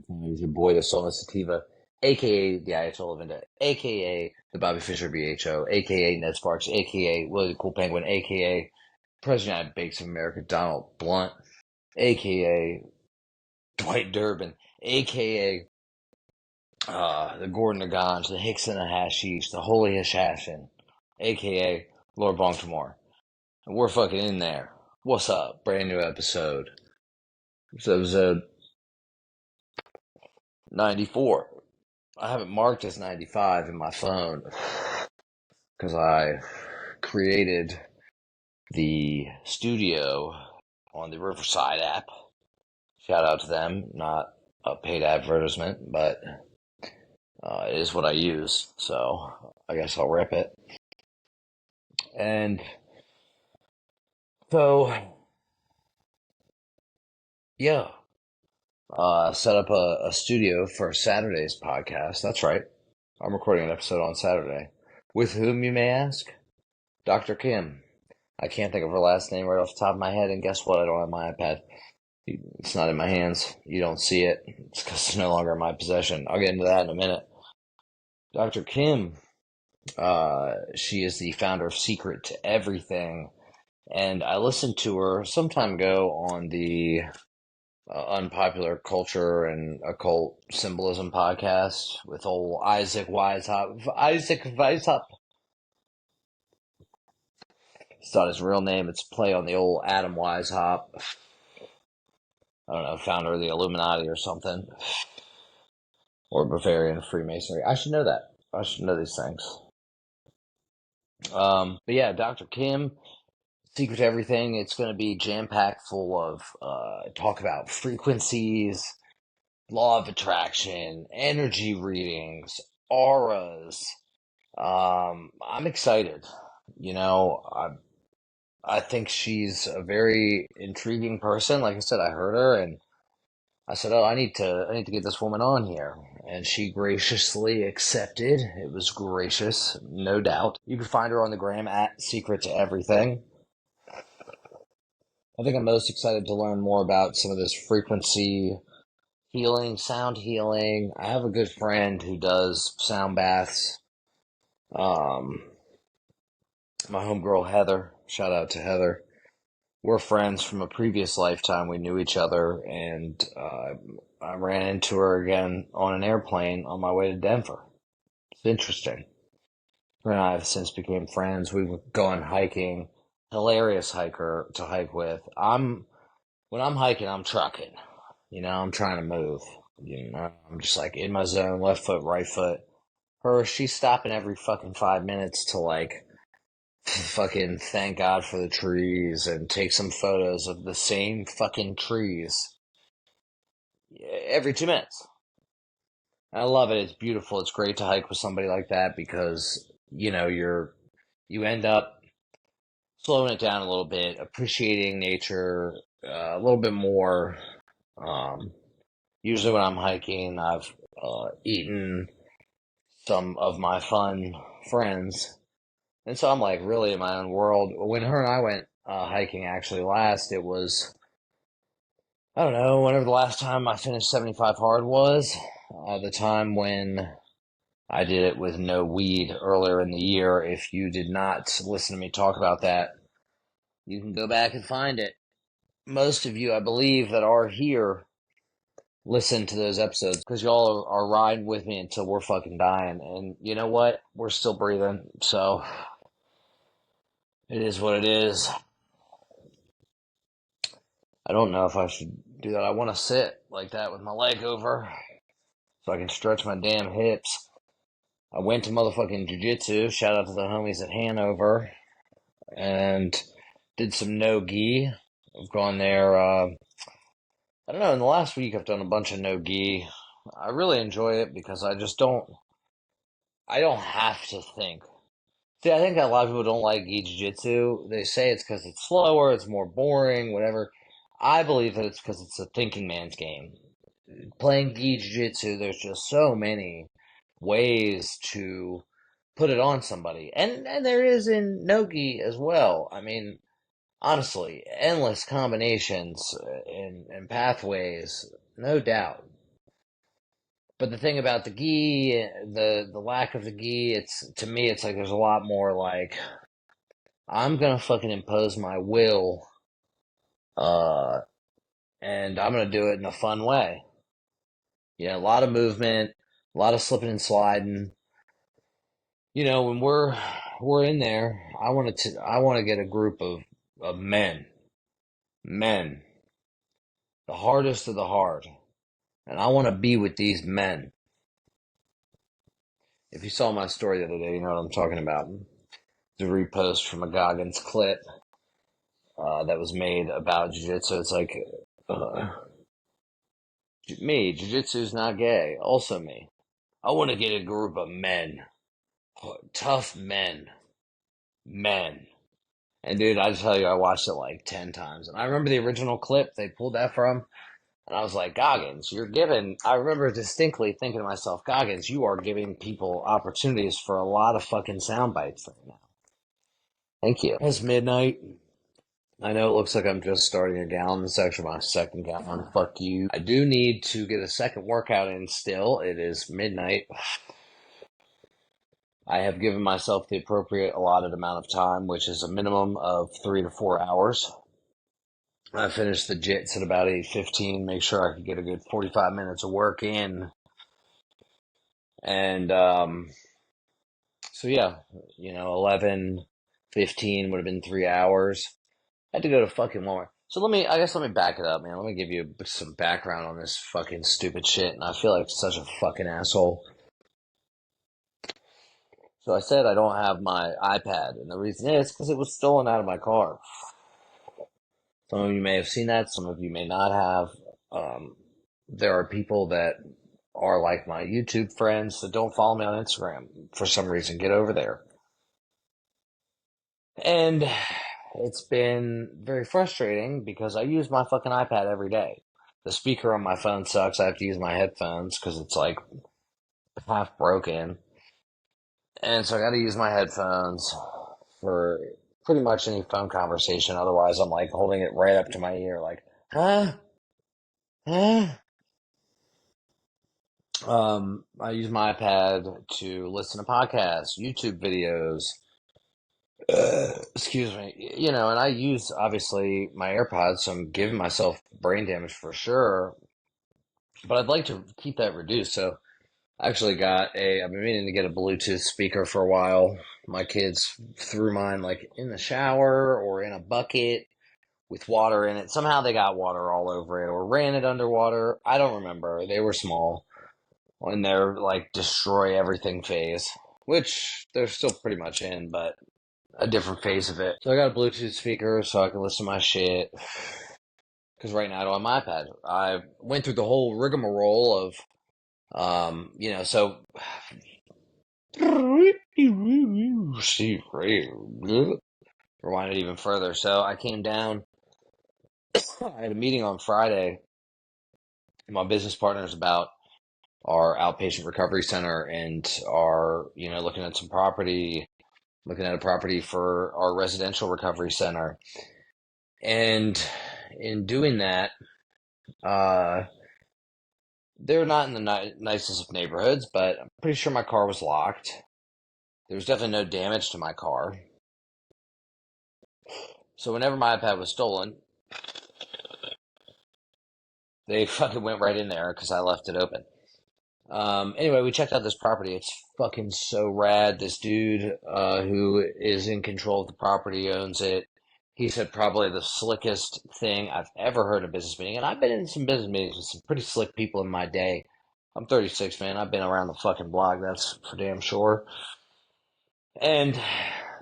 He's your boy, the Soma Sativa, aka the Ayatollah Vinda, aka the Bobby Fischer BHO, aka Ned Sparks, aka Willie the Cool Penguin, aka President of the United Bakes of America, Donald Blunt, aka Dwight Durbin, aka the Gordon of Ganj, the Hickson of Hashish, the Holy Hashashin, aka Lord Bongtimore. And we're fucking in there. What's up? Brand new episode. It's episode 94. I have it marked as 95 in my phone because I created the studio on the Riverside app. Shout out to them. Not a paid advertisement, but it is what I use. So I guess I'll rip it. And so, yeah. Set up a studio for Saturday's podcast. That's right. I'm recording an episode on Saturday. With whom, you may ask? Dr. Kim. I can't think of her last name right off the top of my head, and guess what? I don't have my iPad. It's not in my hands. You don't see it. It's because it's no longer in my possession. I'll get into that in a minute. Dr. Kim, she is the founder of Secret to Everything, and I listened to her some time ago on the Unpopular Culture and Occult Symbolism podcast with old Isaac Weishaupt. Isaac Weishaupt. It's not his real name. It's a play on the old Adam Weishaupt. I don't know, founder of the Illuminati or something. Or Bavarian Freemasonry. I should know that. I should know these things. But yeah, Dr. Kim, Secret to Everything. It's going to be jam-packed full of talk about frequencies, law of attraction, energy readings, auras. I'm excited. You know, I think she's a very intriguing person. Like I said, I heard her and I said, "Oh, I need to get this woman on here." And she graciously accepted. It was gracious, no doubt. You can find her on the gram at Secret to Everything. I think I'm most excited to learn more about some of this frequency healing, sound healing. I have a good friend who does sound baths. My homegirl Heather, shout out to Heather. We're friends from a previous lifetime. We knew each other, and I ran into her again on an airplane on my way to Denver. It's interesting. Her and I have since became friends. We've gone hiking. Hilarious hiker to hike with. When I'm hiking, I'm trucking. You know, I'm trying to move. You know, I'm just like in my zone, left foot, right foot. Her, she's stopping every fucking 5 minutes to like fucking thank God for the trees and take some photos of the same fucking trees every 2 minutes. I love it. It's beautiful. It's great to hike with somebody like that because, you know, you end up slowing it down a little bit, appreciating nature a little bit more. Usually when I'm hiking, I've eaten some of my fun friends. And so I'm like really in my own world. When her and I went hiking actually last, it was, I don't know, whenever the last time I finished 75 hard was, the time when I did it with no weed earlier in the year. If you did not listen to me talk about that, you can go back and find it. Most of you, I believe, that are here listen to those episodes because y'all are riding with me until we're fucking dying. And you know what? We're still breathing. So it is what it is. I don't know if I should do that. I want to sit like that with my leg over so I can stretch my damn hips. I went to motherfucking jiu-jitsu. Shout out to the homies at Hanover. And did some no-gi. I've gone there, I don't know, in the last week I've done a bunch of no-gi. I really enjoy it because I don't have to think. See, I think a lot of people don't like gi jiu-jitsu. They say it's because it's slower, it's more boring, whatever. I believe that it's because it's a thinking man's game. Playing gi jiu-jitsu, there's just so many ways to put it on somebody. And there is in no-gi as well. I mean, honestly, endless combinations and pathways, no doubt. But the thing about the gi, the lack of the gi, it's to me, it's like there's a lot more like I'm gonna fucking impose my will, uh, and I'm gonna do it in a fun way. A lot of movement, a lot of slipping and sliding. When we're in there, I want to get a group of men, the hardest of the hard, and I want to be with these men. If you saw my story the other day, you know what I'm talking about. The repost from a Goggins clip that was made about jiu-jitsu. It's like, uh, me, jiu-jitsu's not gay. Also me. I want to get a group of men, tough men. And dude, I tell you, I watched it like 10 times. And I remember the original clip they pulled that from. And I was like, Goggins, I remember distinctly thinking to myself, Goggins, you are giving people opportunities for a lot of fucking sound bites right now. Thank you. It's midnight. I know it looks like I'm just starting a gallon. It's actually my second gallon. Fuck you. I do need to get a second workout in still. It is midnight. I have given myself the appropriate allotted amount of time, which is a minimum of 3 to 4 hours. I finished the jits at about 8:15. Make sure I could get a good 45 minutes of work in. And so yeah, 11:15 would have been 3 hours. I had to go to fucking Walmart. So let me back it up, man. Let me give you some background on this fucking stupid shit. And I feel like such a fucking asshole. So I said I don't have my iPad, and the reason is because it was stolen out of my car. Some of you may have seen that, some of you may not have. There are people that are like my YouTube friends that don't follow me on Instagram for some reason. Get over there. And it's been very frustrating because I use my fucking iPad every day. The speaker on my phone sucks. I have to use my headphones because it's like half broken. And so I got to use my headphones for pretty much any phone conversation. Otherwise, I'm like holding it right up to my ear, like, huh? Huh? I use my iPad to listen to podcasts, YouTube videos. Excuse me. And I use obviously my AirPods, so I'm giving myself brain damage for sure. But I'd like to keep that reduced. So I actually I've been meaning to get a Bluetooth speaker for a while. My kids threw mine like in the shower or in a bucket with water in it. Somehow they got water all over it or ran it underwater. I don't remember. They were small in their like destroy everything phase, which they're still pretty much in, but a different phase of it. So I got a Bluetooth speaker so I can listen to my shit. Because right now I don't have my iPad. I went through the whole rigmarole of, so rewind it even further. So I came down. I had a meeting on Friday with my business partners about our outpatient recovery center and our, looking at some property, looking at a property for our residential recovery center. And in doing that, they're not in the nicest of neighborhoods, but I'm pretty sure my car was locked. There was definitely no damage to my car. So whenever my iPad was stolen, they fucking went right in there because I left it open. Anyway, we checked out this property. It's fucking so rad. This dude who is in control of the property owns it. He said probably the slickest thing I've ever heard in a business meeting. And I've been in some business meetings with some pretty slick people in my day. I'm 36, man. I've been around the fucking block. That's for damn sure. And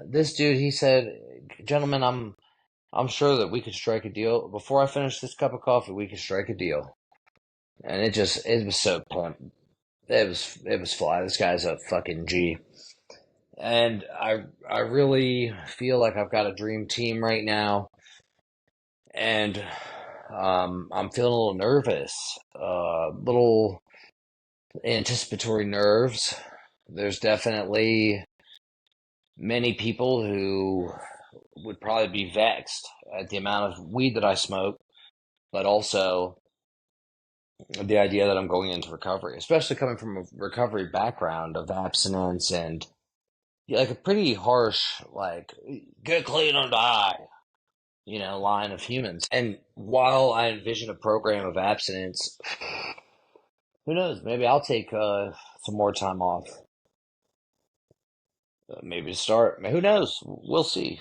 this dude, he said, "Gentlemen, I'm sure that we could strike a deal. Before I finish this cup of coffee, we could strike a deal." And it was so pumped. It was fly. This guy's a fucking G. And I really feel like I've got a dream team right now. And I'm feeling a little nervous. Little anticipatory nerves. There's definitely many people who would probably be vexed at the amount of weed that I smoke, but also the idea that I'm going into recovery, especially coming from a recovery background of abstinence and like a pretty harsh, like, get clean or die, line of humans. And while I envision a program of abstinence, who knows? Maybe I'll take some more time off. Maybe to start. Who knows? We'll see.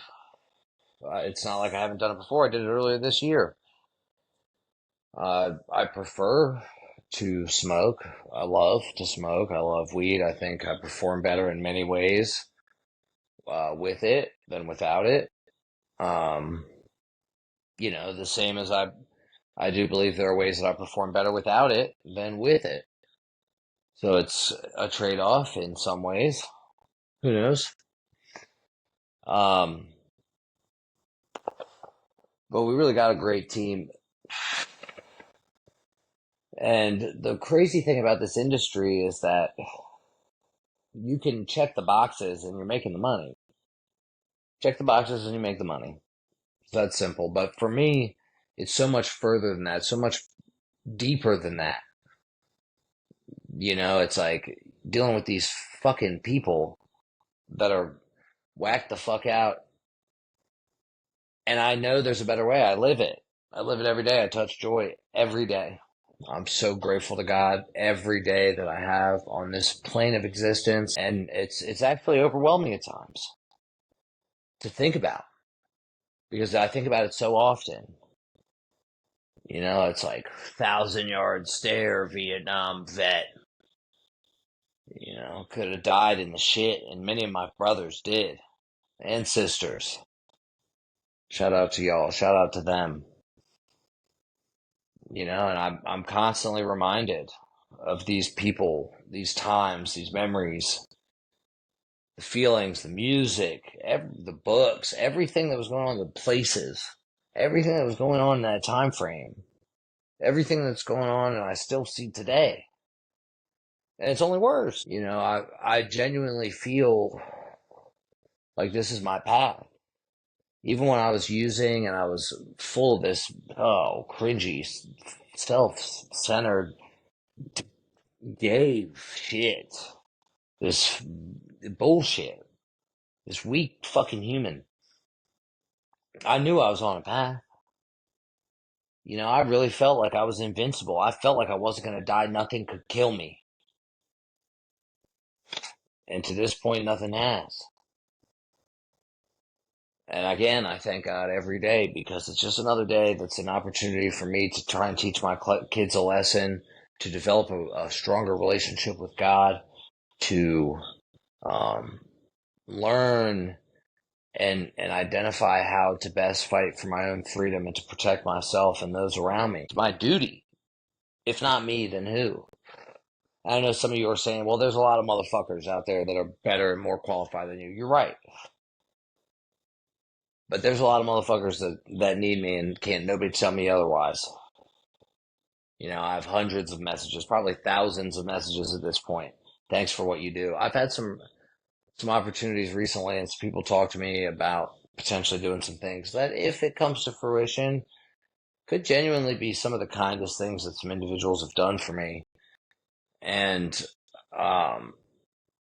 It's not like I haven't done it before. I did it earlier this year. I prefer to smoke. I love to smoke. I love weed. I think I perform better in many ways with it than without it. Um, the same as I do believe there are ways that I perform better without it than with it. So it's a trade-off in some ways. Who knows? Um, but we really got a great team. And the crazy thing about this industry is that you can check the boxes and you're making the money. Check the boxes and you make the money. It's that simple. But for me, it's so much further than that, so much deeper than that. It's like dealing with these fucking people that are whacked the fuck out. And I know there's a better way. I live it. I live it every day. I touch joy every day. I'm so grateful to God every day that I have on this plane of existence. And it's actually overwhelming at times to think about because I think about it so often. It's like 1,000-yard stare, Vietnam vet. Could have died in the shit, and many of my brothers did, and sisters. Shout out to y'all. Shout out to them. And I'm constantly reminded of these people, these times, these memories, the feelings, the music, the books, everything that was going on, the places, everything that was going on in that time frame, everything that's going on, and I still see today. And it's only worse. I genuinely feel like this is my path. Even when I was using and I was full of this, cringy, self-centered, gay shit. This bullshit. This weak fucking human. I knew I was on a path. I really felt like I was invincible. I felt like I wasn't going to die. Nothing could kill me. And to this point, nothing has. And again, I thank God every day because it's just another day that's an opportunity for me to try and teach my kids a lesson, to develop a stronger relationship with God, to learn and identify how to best fight for my own freedom and to protect myself and those around me. It's my duty. If not me, then who? I know some of you are saying, well, there's a lot of motherfuckers out there that are better and more qualified than you. You're right. But there's a lot of motherfuckers that need me and can't nobody tell me otherwise. I have hundreds of messages, probably thousands of messages at this point. Thanks for what you do. I've had some opportunities recently and some people talk to me about potentially doing some things that if it comes to fruition could genuinely be some of the kindest things that some individuals have done for me. And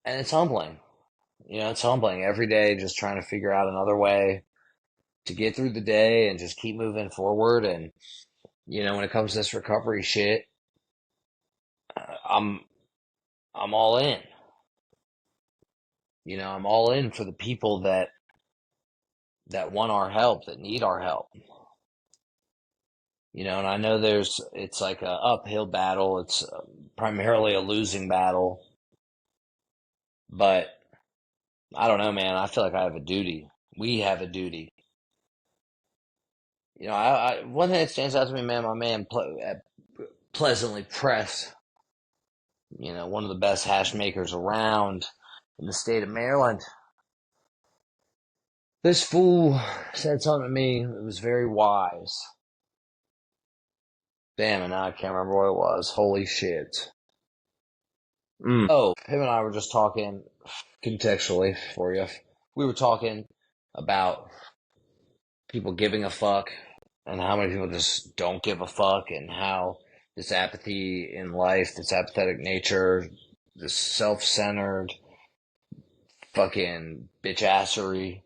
it's humbling. It's humbling every day just trying to figure out another way to get through the day and just keep moving forward. And when it comes to this recovery shit, I'm all in. I'm all in for the people that want our help, that need our help. And I know it's like a uphill battle. It's primarily a losing battle. But I don't know, man. I feel like I have a duty. We have a duty. One thing that stands out to me, man, my man Pleasantly Press, one of the best hash makers around in the state of Maryland. This fool said something to me that was very wise. Damn, and now I can't remember what it was. Holy shit. Oh, him and I were just talking contextually for you. We were talking about people giving a fuck and how many people just don't give a fuck and how this apathy in life, this apathetic nature, this self-centered fucking bitch-assery.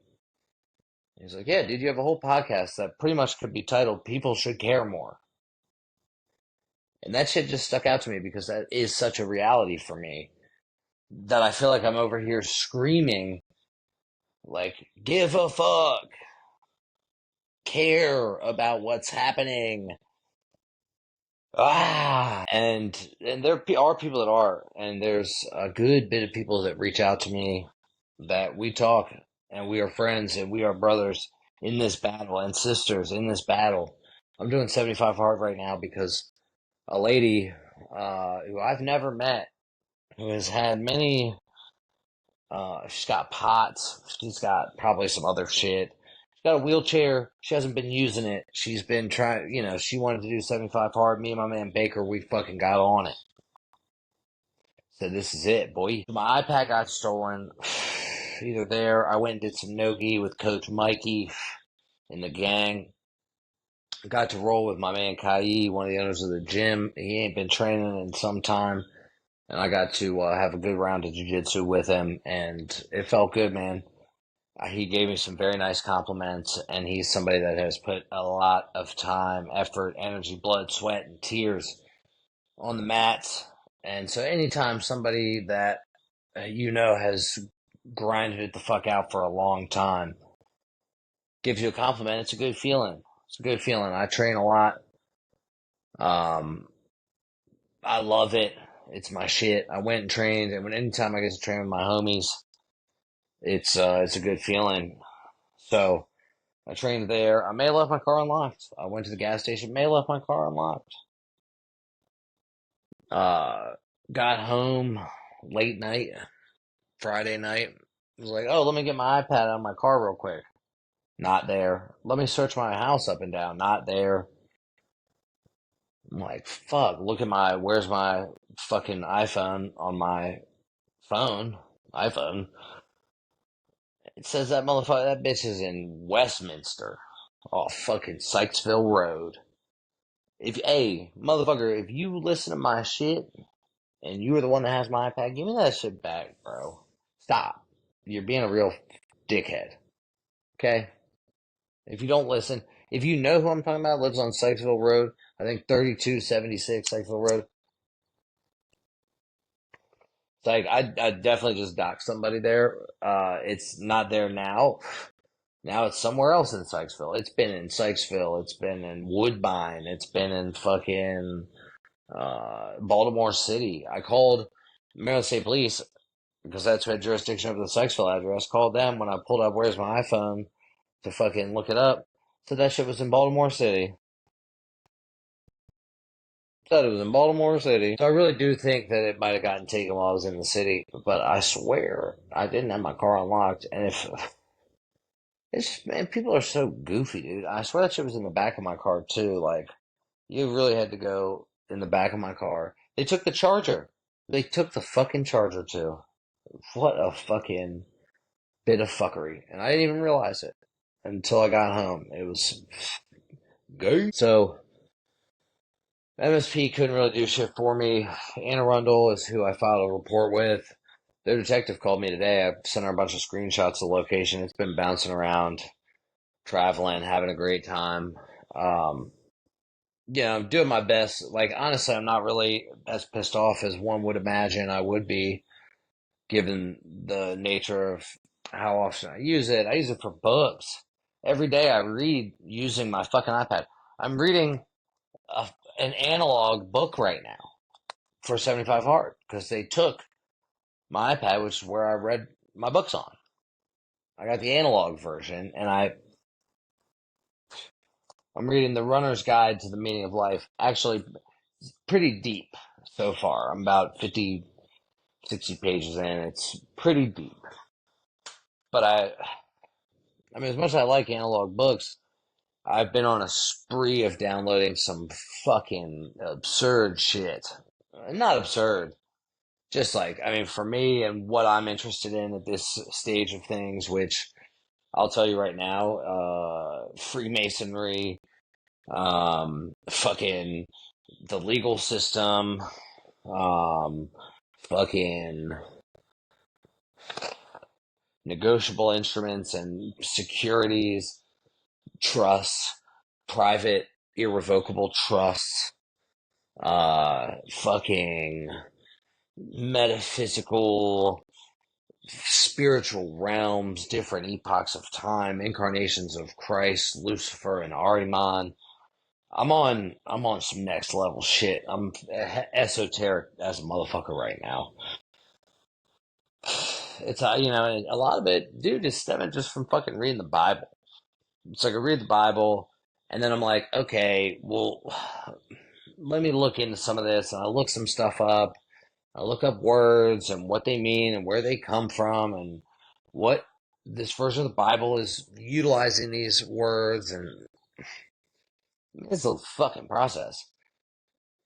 He's like, yeah, dude, you have a whole podcast that pretty much could be titled People Should Care More. And that shit just stuck out to me because that is such a reality for me that I feel like I'm over here screaming, like, give a fuck, care about what's happening. And there are people that are, and there's a good bit of people that reach out to me that we talk, and we are friends, and we are brothers in this battle, and sisters in this battle. I'm doing 75 hard right now because a lady who I've never met, who has had many, she's got pots, she's got probably some other shit. She's got a wheelchair. She hasn't been using it. She's been trying, she wanted to do 75 hard. Me and my man Baker, we fucking got on it. Said, this is it, boy. My iPad got stolen. Either there, I went and did some no-gi with Coach Mikey and the gang. Got to roll with my man Kai, one of the owners of the gym. He ain't been training in some time. And I got to have a good round of jiu-jitsu with him, and it felt good, man. He gave me some very nice compliments, and he's somebody that has put a lot of time, effort, energy, blood, sweat, and tears on the mats. And so anytime somebody that has grinded it the fuck out for a long time gives you a compliment, it's a good feeling. It's a good feeling. I train a lot. I love it. It's my shit. I went and trained, and anytime I get to train with my homies, it's a good feeling. So I trained there. I may have left my car unlocked. I went to the gas station. May have left my car unlocked. Uh, got home late night, Friday night. Was like, oh, let me get my iPad out of my car real quick. Not there. Let me search my house up and down. Not there. I'm like, fuck. Look at where's my fucking iPhone on my phone? iPhone. It says that motherfucker, that bitch is in Westminster. Oh, fucking Sykesville Road. Motherfucker, if you listen to my shit and you are the one that has my iPad, give me that shit back, bro. Stop. You're being a real dickhead. Okay? If you don't listen, if you know who I'm talking about, lives on Sykesville Road, I think 3276 Sykesville Road. It's like, I definitely just docked somebody there. It's not there now. Now it's somewhere else in Sykesville. It's been in Sykesville. It's been in Woodbine. It's been in fucking Baltimore City. I called Maryland State Police because that's who had jurisdiction over the Sykesville address. Called them when I pulled up where's my iPhone to fucking look it up. Said that shit was in Baltimore City. Said it was in Baltimore City. So I really do think that it might have gotten taken while I was in the city, but I swear I didn't have my car unlocked. And if man, people are so goofy, dude. I swear that shit was in the back of my car too. Like, you really had to go in the back of my car. They took the charger. They took the fucking charger too. What a fucking bit of fuckery. And I didn't even realize it until I got home. It was gay. So, MSP couldn't really do shit for me. Anne Arundel is who I filed a report with. Their detective called me today. I sent her a bunch of screenshots of the location. It's been bouncing around, traveling, having a great time. I'm doing my best. Like, honestly, I'm not really as pissed off as one would imagine I would be, given the nature of how often I use it. I use it for books. Every day I read using my fucking iPad. I'm reading an analog book right now for 75 hard because they took my iPad, which is where I read my books on. I got the analog version, and I'm reading The Runner's Guide to the Meaning of Life. Actually, pretty deep so far. I'm about 50, 60 pages in. It's pretty deep. But I mean, as much as I like analog books, I've been on a spree of downloading some fucking absurd shit. Not absurd. Just like, I mean, for me and what I'm interested in at this stage of things, which I'll tell you right now, Freemasonry, fucking the legal system, fucking negotiable instruments and securities, trusts, private irrevocable trusts, fucking metaphysical, spiritual realms, different epochs of time, incarnations of Christ, Lucifer, and Ahriman. I'm on some next level shit. I'm esoteric as a motherfucker right now. It's a lot of it, dude, is stemming just from fucking reading the Bible. It's like I read the Bible, and then I'm like, okay, well, let me look into some of this, and I look some stuff up. I look up words and what they mean and where they come from and what this version of the Bible is utilizing these words, and it's a fucking process.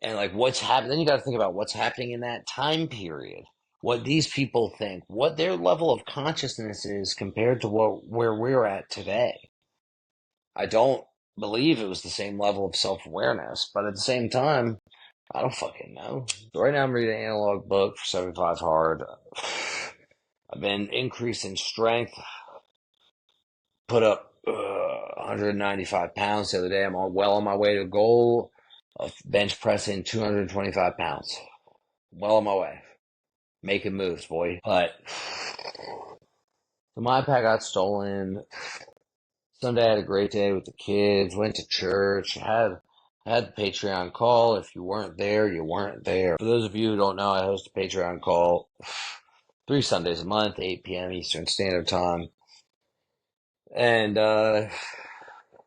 And like what's happening, then you got to think about what's happening in that time period, what these people think, what their level of consciousness is compared to where we're at today. I don't believe it was the same level of self-awareness, but at the same time, I don't fucking know. Right now I'm reading an analog book for 75 hard. I've been increasing strength, put up 195 pounds the other day. I'm well on my way to a goal of bench pressing 225 pounds. Well on my way. Making moves, boy. But so my iPad got stolen. Sunday I had a great day with the kids. Went to church. Had the Patreon call. If you weren't there, you weren't there. For those of you who don't know, I host a Patreon call 3 Sundays a month, 8 p.m. Eastern Standard Time. And,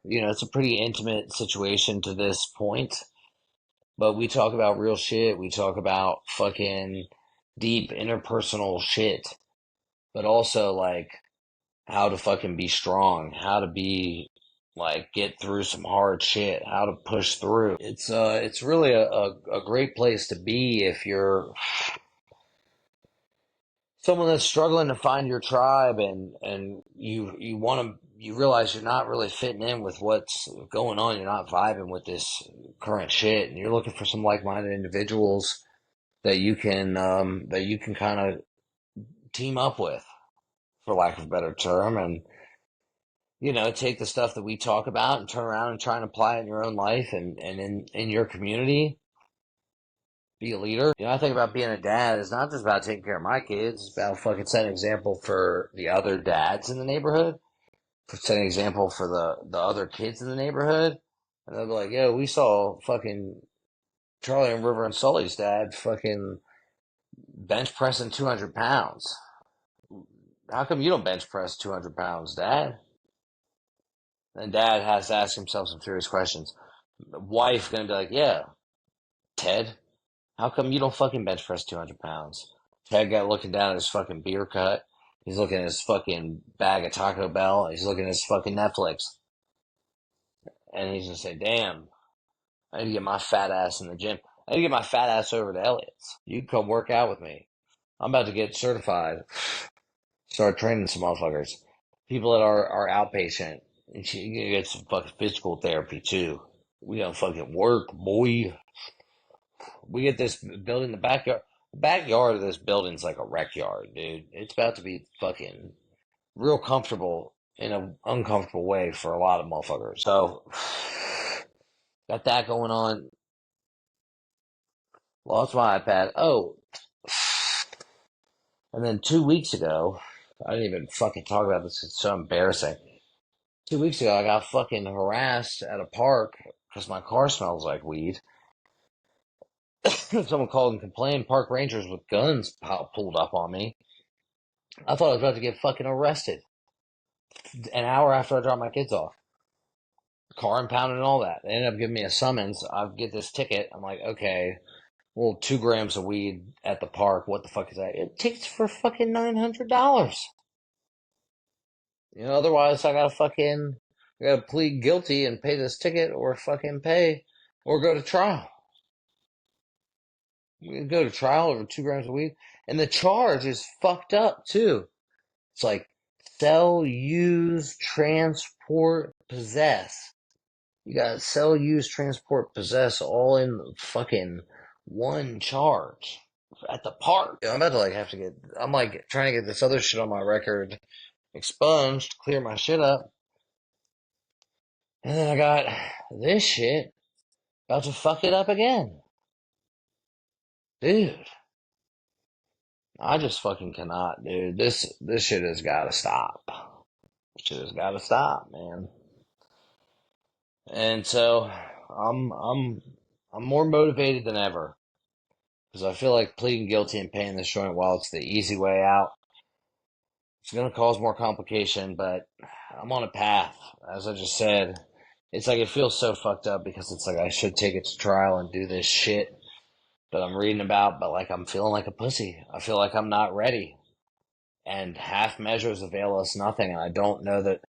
it's a pretty intimate situation to this point. But we talk about real shit. We talk about fucking deep interpersonal shit. But also, like, how to fucking be strong. How to be, like, get through some hard shit. How to push through. It's really a great place to be if you're someone that's struggling to find your tribe, and you realize you're not really fitting in with what's going on. You're not vibing with this current shit, and you're looking for some like-minded individuals that you can kind of team up with, for lack of a better term, and take the stuff that we talk about and turn around and try and apply it in your own life and in your community. Be a leader. I think about being a dad is not just about taking care of my kids. It's about fucking setting an example for the other dads in the neighborhood, for setting an example for the other kids in the neighborhood. And they'll be like, yo, we saw fucking Charlie and River and Sully's dad fucking bench pressing 200 pounds. How come you don't bench press 200 pounds, Dad? And Dad has to ask himself some serious questions. The wife gonna be like, yeah, Ted, how come you don't fucking bench press 200 pounds? Ted got looking down at his fucking beer cut. He's looking at his fucking bag of Taco Bell. He's looking at his fucking Netflix. And he's gonna say, damn, I need to get my fat ass in the gym. I need to get my fat ass over to Elliot's. You can come work out with me. I'm about to get certified. Start training some motherfuckers. People that are outpatient. And you get some fucking physical therapy too. We gonna fucking work, boy. We get this building, the backyard. The backyard of this building's like a rec yard, dude. It's about to be fucking real comfortable in an uncomfortable way for a lot of motherfuckers. So, got that going on. Lost my iPad. Oh, and then 2 weeks ago, I didn't even fucking talk about this. It's so embarrassing. 2 weeks ago, I got fucking harassed at a park because my car smells like weed. Someone called and complained. Park rangers with guns pulled up on me. I thought I was about to get fucking arrested. An hour after I dropped my kids off. Car impounded and all that. They ended up giving me a summons. I get this ticket. I'm like, okay, well, 2 grams of weed at the park. What the fuck is that? It tickets for fucking $900. Otherwise I gotta plead guilty and pay this ticket, or fucking pay, or go to trial. We can go to trial over 2 grams of weed. And the charge is fucked up too. It's like sell, use, transport, possess. You got sell, use, transport, possess all in fucking one charge at the park. I'm about to like have to get. I'm like trying to get this other shit on my record expunged, clear my shit up, and then I got this shit about to fuck it up again, dude. I just fucking cannot, dude. This shit has got to stop. Shit has got to stop, man. And so I'm more motivated than ever because I feel like pleading guilty and paying this joint, while it's the easy way out, it's gonna cause more complication. But I'm on a path, as I just said. It's like it feels so fucked up because it's like I should take it to trial and do this shit that I'm reading about, but like I'm feeling like a pussy. I feel like I'm not ready, and half measures avail us nothing. And I don't know that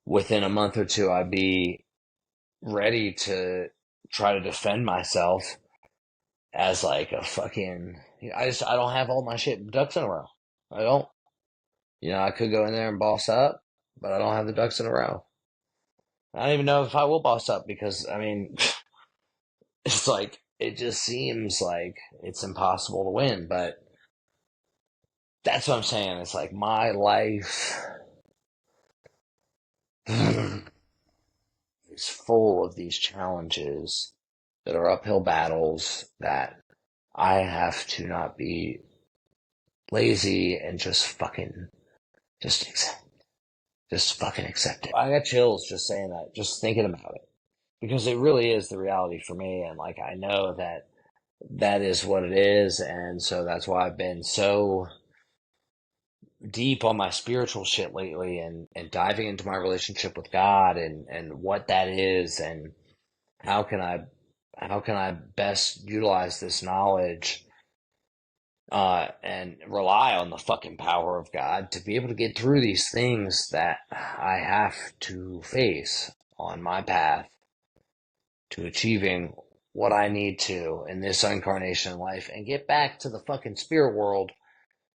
within a month or two I'd be ready to try to defend myself as like a fucking. I don't have all my shit ducks in a row. I don't. I could go in there and boss up, but I don't have the ducks in a row. I don't even know if I will boss up because I mean, it's like it just seems like it's impossible to win. But that's what I'm saying. It's like my life is full of these challenges that are uphill battles that I have to not be lazy and just fucking just accept, just fucking accept it. I got chills just saying that, just thinking about it, because it really is the reality for me, and like I know that that is what it is, and so that's why I've been so deep on my spiritual shit lately, and diving into my relationship with God, and what that is, and how can I how can I best utilize this knowledge, and rely on the fucking power of God to be able to get through these things that I have to face on my path to achieving what I need to in this incarnation of life and get back to the fucking spirit world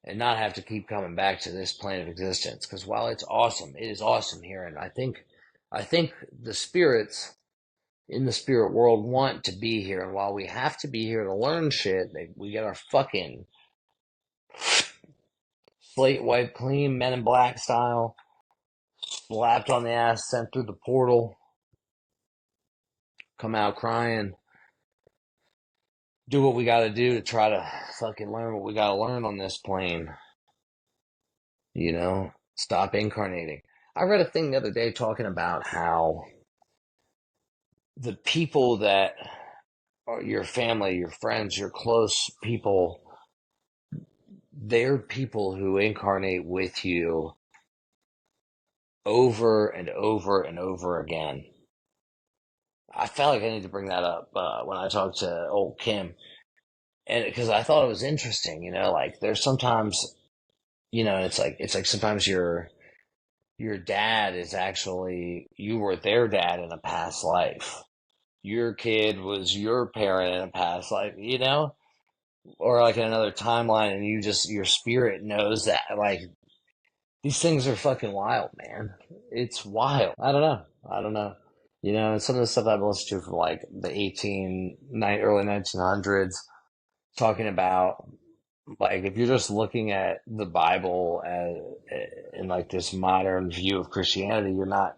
and not have to keep coming back to this plane of existence. Because while it's awesome, it is awesome here, and I think the spirits in the spirit world want to be here, and while we have to be here to learn shit, we get our fucking slate wiped clean, Men in Black style, slapped on the ass, sent through the portal, come out crying, do what we gotta do to try to fucking learn what we gotta learn on this plane. Stop incarnating. I read a thing the other day talking about how the people that are your family, your friends, your close people, they're people who incarnate with you over and over and over again. I felt like I need to bring that up when I talked to old Kim, and because I thought it was interesting, like there's sometimes, it's like sometimes your dad is actually you were their dad in a past life. Your kid was your parent in a past life, or like in another timeline, and your spirit knows that. Like these things are fucking wild, man. It's wild. I don't know. I don't know. And some of the stuff I've listened to from like the early 1900s, talking about like if you're just looking at the Bible as in like this modern view of Christianity, you're not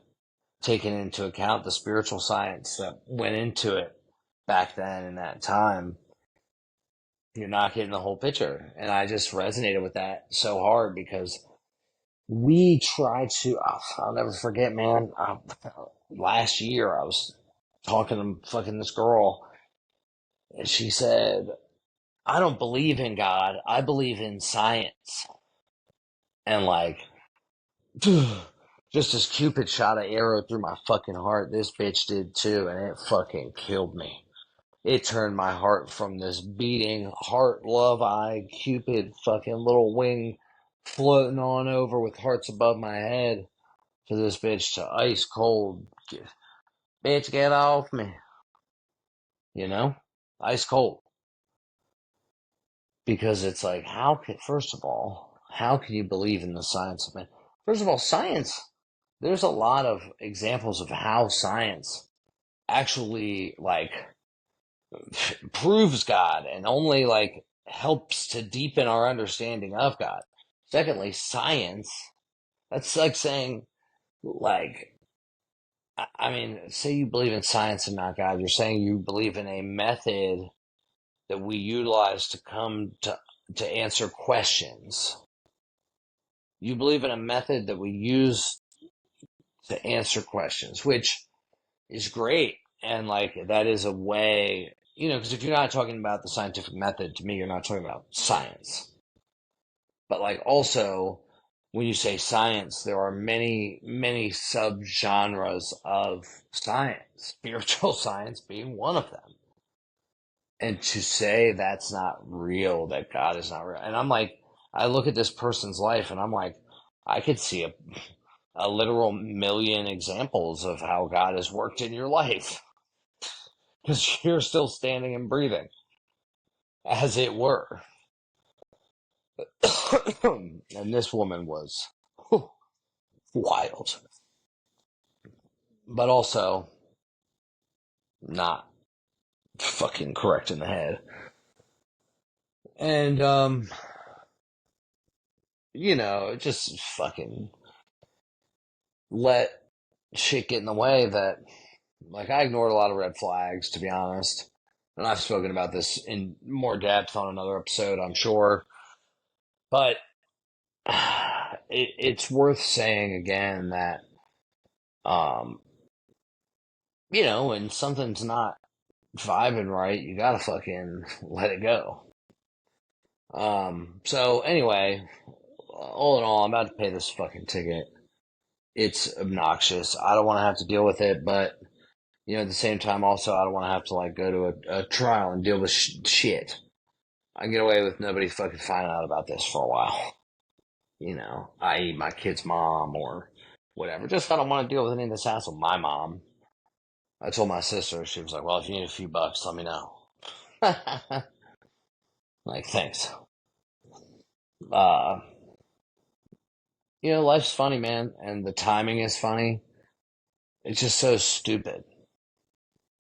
taking into account the spiritual science that went into it back then in that time. You're not getting the whole picture. And I just resonated with that so hard because we try to, I'll never forget, man. Last year I was talking to fucking this girl, and she said, I don't believe in God. I believe in science. And like, just as Cupid shot an arrow through my fucking heart, this bitch did too, and it fucking killed me. It turned my heart from this beating heart, love eye, Cupid fucking little wing floating on over with hearts above my head to this bitch to ice cold. Bitch, get off me. Ice cold. Because it's like, first of all, how can you believe in the science of man? First of all, science, there's a lot of examples of how science actually like proves God and only like helps to deepen our understanding of God. Secondly, science. That's like saying, like, I mean, say you believe in science and not God. You're saying you believe in a method that we utilize to come to answer questions. You believe in a method that we use to answer questions, which is great. And like, that is a way, because if you're not talking about the scientific method, to me, you're not talking about science. But like, also, when you say science, there are many, many subgenres of science, spiritual science being one of them. And to say that's not real, that God is not real. And I'm like, I look at this person's life and I'm like, I could see a literal million examples of how God has worked in your life because you're still standing and breathing, as it were. And this woman was wild, but also not fucking correct in the head. And, just fucking let shit get in the way that, like, I ignored a lot of red flags, to be honest. And I've spoken about this in more depth on another episode, I'm sure. But it's worth saying again that, when something's not vibing right, you gotta fucking let it go. So anyway, all in all, I'm about to pay this fucking ticket. It's obnoxious. I don't want to have to deal with it, but at the same time, also, I don't want to have to like go to a trial and deal with shit. I can get away with nobody fucking finding out about this for a while. I.e. my kid's mom or whatever. Just I don't want to deal with any of this hassle. My mom. I told my sister, she was like, well, if you need a few bucks, let me know. Like, thanks. Life's funny, man, and the timing is funny. It's just so stupid,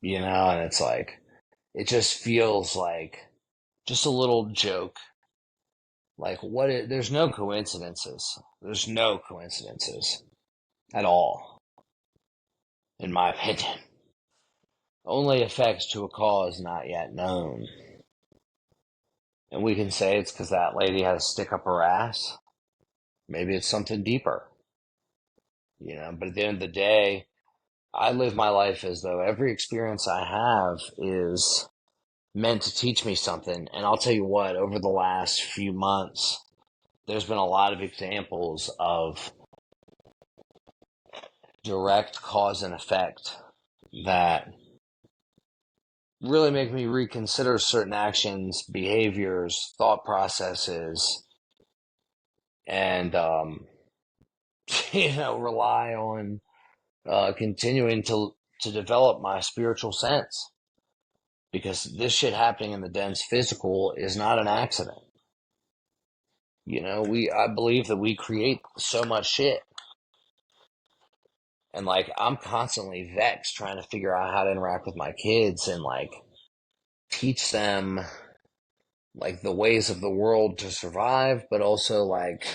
and it's like, it just feels like just a little joke. Like, there's no coincidences. There's no coincidences at all, in my opinion. Only effects to a cause not yet known. And we can say it's because that lady had a stick up her ass. Maybe it's something deeper. But at the end of the day, I live my life as though every experience I have is meant to teach me something. And I'll tell you what, over the last few months, there's been a lot of examples of direct cause and effect that really make me reconsider certain actions, behaviors, thought processes, and, rely on continuing to develop my spiritual sense. Because this shit happening in the den's physical is not an accident. I believe that we create so much shit. And like, I'm constantly vexed trying to figure out how to interact with my kids and like teach them like the ways of the world to survive, but also like,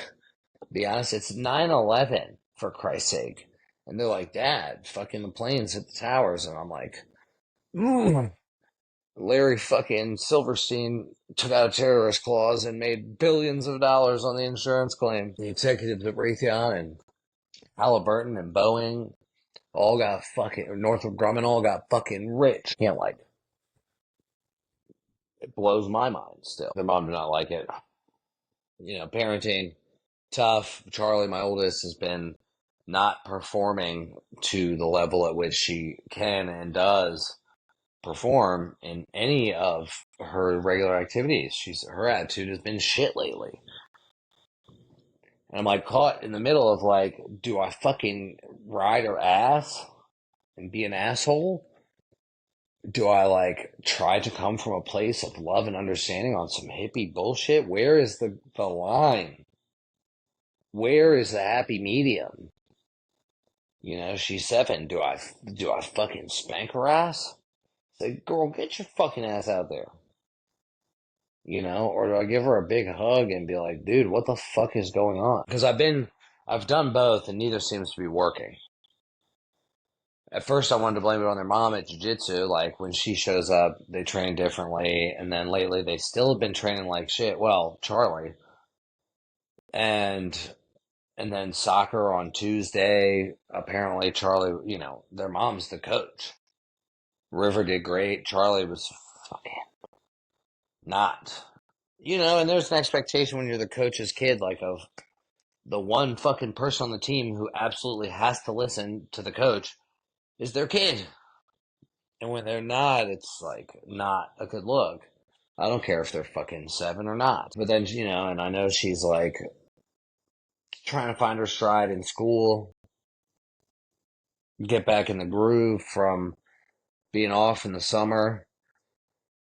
be honest, it's 9/11 for Christ's sake. And they're like, Dad, fucking the planes hit the towers. And I'm like, Larry fucking Silverstein took out a terrorist clause and made billions of dollars on the insurance claim. The executives at Raytheon and Halliburton and Boeing all got fucking, Northrop Grumman all got fucking rich. Can't like it. It blows my mind still. Their mom did not like it. Parenting, tough. Charlie, my oldest, has been not performing to the level at which she can and does perform in any of her regular activities. Her attitude has been shit lately. And I'm like caught in the middle of like, do I fucking ride her ass and be an asshole? Do I like try to come from a place of love and understanding on some hippie bullshit? Where is the line? Where is the happy medium? You know, she's 7. Do I fucking spank her ass? Say, girl, get your fucking ass out there. You know, or do I give her a big hug and be like, dude, what the fuck is going on? Because I've done both, and neither seems to be working. At first, I wanted to blame it on their mom at jiu-jitsu. Like, when she shows up, they train differently. And then lately, they still have been training like shit. Well, Charlie. And and then soccer on Tuesday. Apparently, Charlie, you know, their mom's the coach. River did great. Charlie was fucking not. You know, and there's an expectation when you're the coach's kid, like, of the one fucking person on the team who absolutely has to listen to the coach is their kid. And when they're not, it's like not a good look. I don't care if they're fucking 7 or not. But then, you know, and I know she's like trying to find her stride in school, get back in the groove from being off in the summer.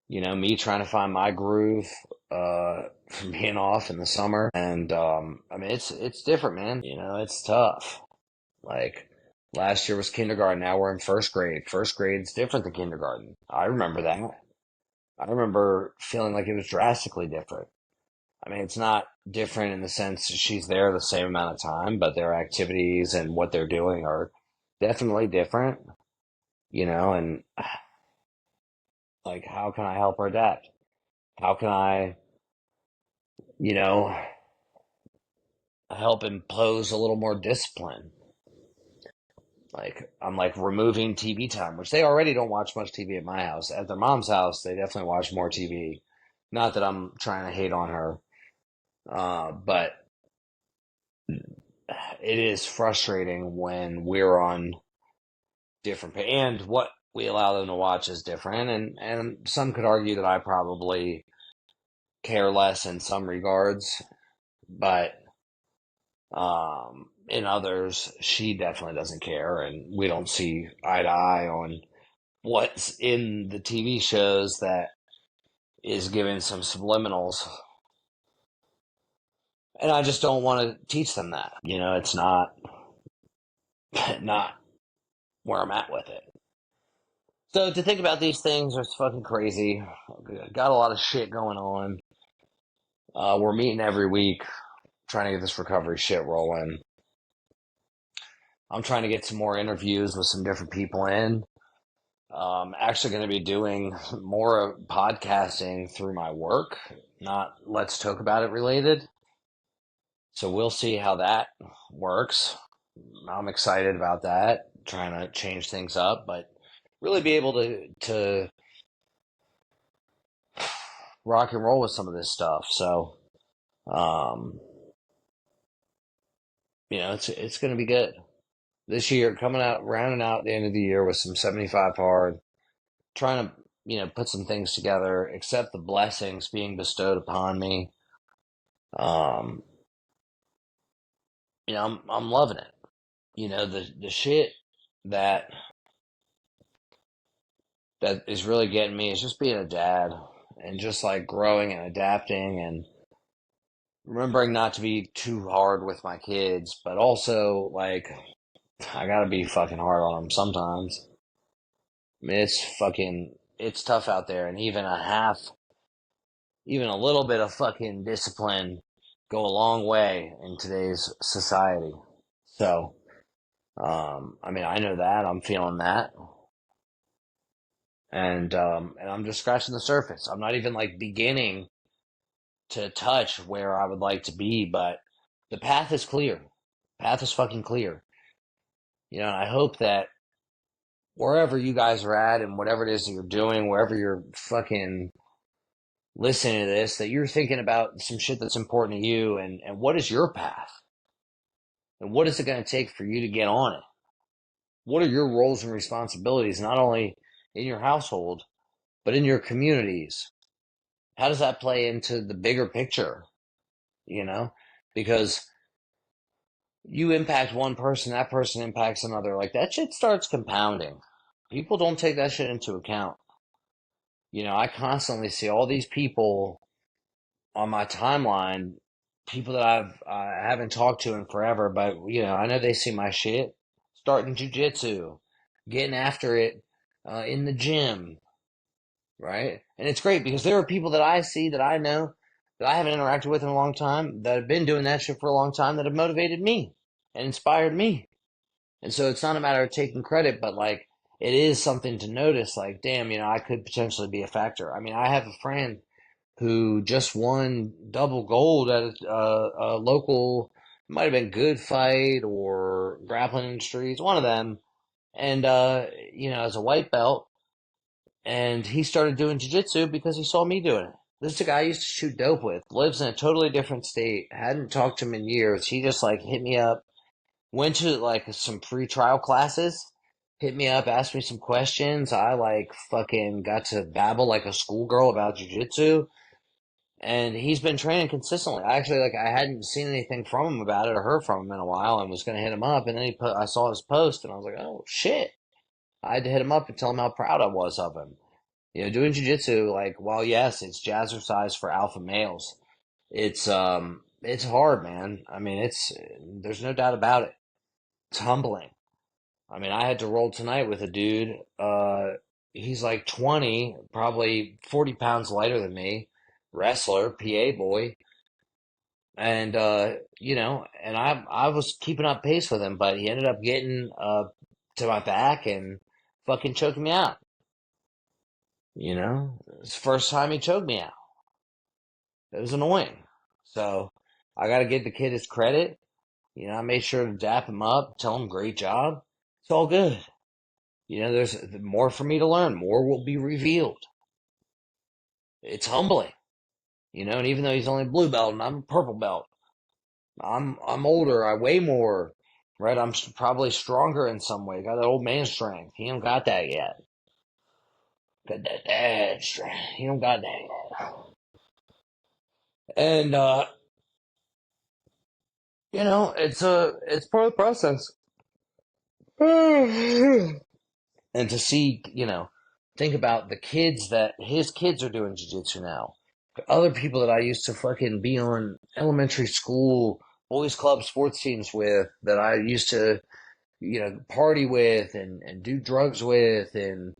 You know, me trying to find my groove from being off in the summer. And I mean, it's different, man. You know, it's tough. Like, last year was kindergarten. Now we're in first grade. First grade's different than kindergarten. I remember that. I remember feeling like it was drastically different. I mean, it's not different in the sense she's there the same amount of time, but their activities and what they're doing are definitely different, you know, and like, how can I help her adapt? How can I, you know, help impose a little more discipline? Like, I'm like removing TV time, which they already don't watch much TV at my house. At their mom's house, they definitely watch more TV. Not that I'm trying to hate on her, but it is frustrating when we're on different, and what we allow them to watch is different. And some could argue that I probably care less in some regards, but in others, she definitely doesn't care, and we don't see eye to eye on what's in the TV shows that is giving some subliminals. And I just don't want to teach them that. You know, it's not not where I'm at with it. So to think about these things is fucking crazy. Got a lot of shit going on. We're meeting every week, trying to get this recovery shit rolling. I'm trying to get some more interviews with some different people in. Actually going to be doing more podcasting through my work, not Let's Talk About It related. So we'll see how that works. I'm excited about that, trying to change things up, but really be able to rock and roll with some of this stuff. So, um, you know, it's going to be good this year. Coming out, rounding out the end of the year with some 75 hard, trying to, you know, put some things together, accept the blessings being bestowed upon me. Um, you know, I'm loving it. You know, the shit that that is really getting me is just being a dad and just like growing and adapting and remembering not to be too hard with my kids, but also like I gotta be fucking hard on them sometimes. I mean, it's tough out there, and even a little bit of fucking discipline go a long way in today's society. So, I mean, I know that I'm feeling that, and I'm just scratching the surface. I'm not even like beginning to touch where I would like to be, but the path is clear. Path is fucking clear. You know, and I hope that wherever you guys are at and whatever it is that you're doing, wherever you're fucking listening to this, that you're thinking about some shit that's important to you and what is your path? And what is it going to take for you to get on it? What are your roles and responsibilities, not only in your household, but in your communities? How does that play into the bigger picture? You know, because you impact one person, that person impacts another. Like, that shit starts compounding. People don't take that shit into account. You know, I constantly see all these people on my timeline, people that I haven't talked to in forever, but you know, I know they see my shit, starting jiu-jitsu, getting after it in the gym, right? And it's great because there are people that I see that I know that I haven't interacted with in a long time that have been doing that shit for a long time that have motivated me and inspired me. And so it's not a matter of taking credit, but like it is something to notice. Like, damn, I could potentially be a factor. I mean, I have a friend who just won double gold at a local, it might have been Good Fight or Grappling Industries, one of them. And as a white belt, and he started doing jiu-jitsu because he saw me doing it. This is a guy I used to shoot dope with, lives in a totally different state, hadn't talked to him in years. He just like hit me up, went to like some free trial classes, hit me up, asked me some questions. I like fucking got to babble like a schoolgirl about jiu-jitsu. And he's been training consistently. Actually, like I hadn't seen anything from him about it or heard from him in a while, and was gonna hit him up. And then I saw his post, and I was like, oh shit! I had to hit him up and tell him how proud I was of him. Doing jiu-jitsu, like, while yes, it's jazzercise for alpha males, it's hard, man. I mean, there's no doubt about it. It's humbling. I mean, I had to roll tonight with a dude. He's like 20, probably 40 pounds lighter than me, wrestler, PA boy, and and I was keeping up pace with him, but he ended up getting to my back and fucking choking me out. It's the first time he choked me out. It was annoying. So I got to give the kid his credit. I made sure to dap him up, tell him great job. It's all good. There's more for me to learn. More will be revealed. It's humbling. And even though he's only blue belt and I'm a purple belt, I'm older. I weigh more. Right? I'm probably stronger in some way. Got that old man strength. He don't got that yet. Got that dad strength. He don't got that yet. And it's part of the process. And to see, think about the kids that his kids are doing jiu-jitsu now. Other people that I used to fucking be on elementary school boys club sports teams with, that I used to, party with and do drugs with, and,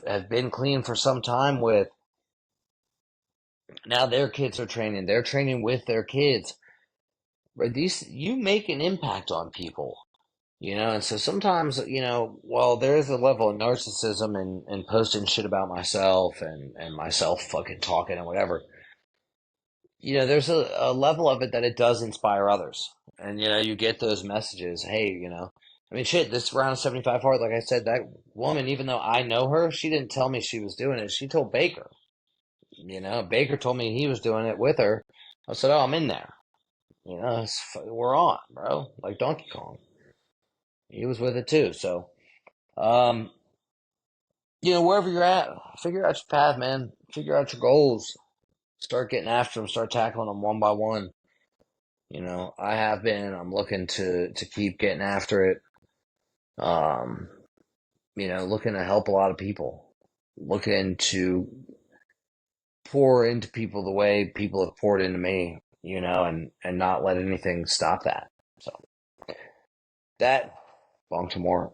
have been clean for some time with. Now their kids are training. They're training with their kids. Right? You make an impact on people. And so sometimes, while there is a level of narcissism and posting shit about myself and myself fucking talking and whatever, there's a level of it that it does inspire others. And, you get those messages, hey, I mean, shit, this round of 75 hard, like I said, that woman, even though I know her, she didn't tell me she was doing it. She told Baker. Baker told me he was doing it with her. I said, oh, I'm in there. We're on, bro. Like Donkey Kong. He was with it too. So, um, wherever you're at, figure out your path, man. Figure out your goals. Start getting after them. Start tackling them one by one. I have been. I'm looking to keep getting after it. Um, looking to help a lot of people. Looking to pour into people the way people have poured into me. And not let anything stop that. So that, Bongtimore.